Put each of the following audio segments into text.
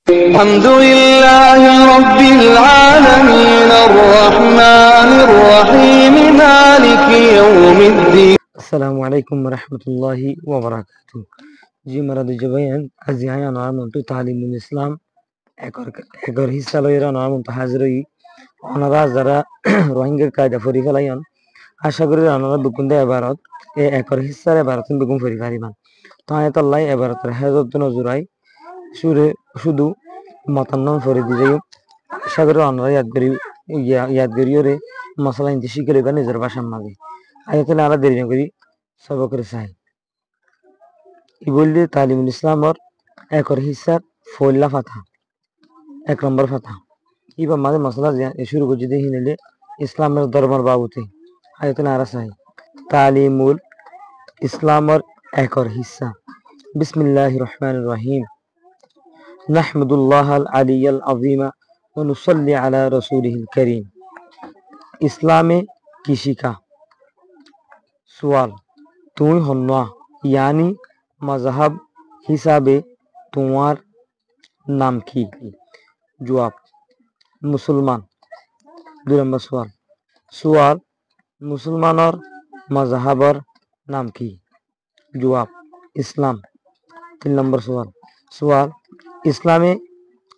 الحمد لله رب العالمين الرحمن الرحيم مالك يوم الدين السلام عليكم ورحمة الله وبركاته. জি মারাদু জবাইন আজি আয়া নরমন্টু তালিমুল ইসলাম একর হিসা লইরা নরমন্টু হাজরই অনারা যারা রোহিঙ্গা কায়দা ফরি ফেলাইন আশা করি অনারা দুকুন্দে এবারত এ একর হিসার এবারত দুকুম ফরি পারিবান তো আয়াতাল্লাহ এবারতের হেজত নজুরাই সুরে শুধু মতান্নম ফরি দিলে আশা করি অনারা ইয়াদগরিওরে মশলা ইন্তি শিখে লইবা নিজের বাসার মাঝে আয়াতাল্লাহ আরা দেরি করি সবকের চাই ই বললে তালিমুল ইসলামর একর হিসার ফইলা ফাথা এক নম্বর ফাথা ইবা মাঝে মশলা শুরু করছি দেখি নিলে ইসলামের ধর্মের বাবুতে আয়তন আর চাই তালিমুল ইসলামর একর হিসা বিসমিল্লাহির রহমানির রহিম নাহমাদুল্লাহ আল আলিয়াল আযীমা ওয়া নুসাল্লি আলা রাসূলিহিল কারীম। ইসলামে কি শিখা? সওয়াল তুমি হন্না ইয়ানি মজহাব হিসাবে তোমার নাম কি? জবাব মুসলমান। 2 নম্বর সওয়াল মুসলমানর মজহাবর নাম কি? জবাব ইসলাম। 3 নম্বর সওয়াল ইসলামে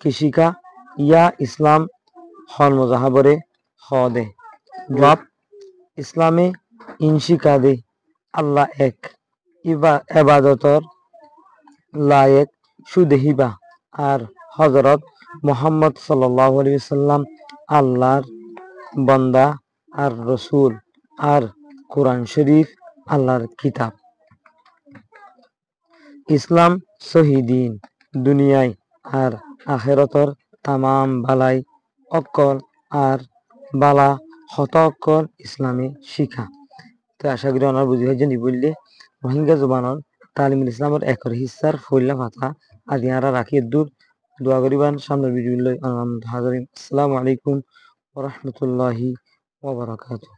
কি শিখা ইয়া ইসলাম হল মজহাবরে দে? জবাব ইসলামে ইনশিকা দে আল্লাহ এক এবাদতর লায়েক সুদেহিবা আর হযরত মুহাম্মদ সাল্লাল্লাহু আলাইহি ওয়াসাল্লাম আল্লাহর বান্দা আর রসুল আর কোরআন শরীফ আল্লাহর কিতাব। ইসলাম শহীদিন দুনিয়ায় আর আখেরাতর তামাম বালাই অক্কল আর বালা হত অক্কল ইসলামে শিখা। তো আশা করি অনার বুঝি হয়েছে বললে রোহিঙ্গা জবানর তালিমুল ইসলামের একর হিসার ফইলা ফাতা আদি আরা রাখি দূর দোয়া করিবান সামনের ভিডিও হাজারিন। আসসালামু আলাইকুম ওয়া রাহমাতুল্লাহি ওয়া বারাকাতুহু।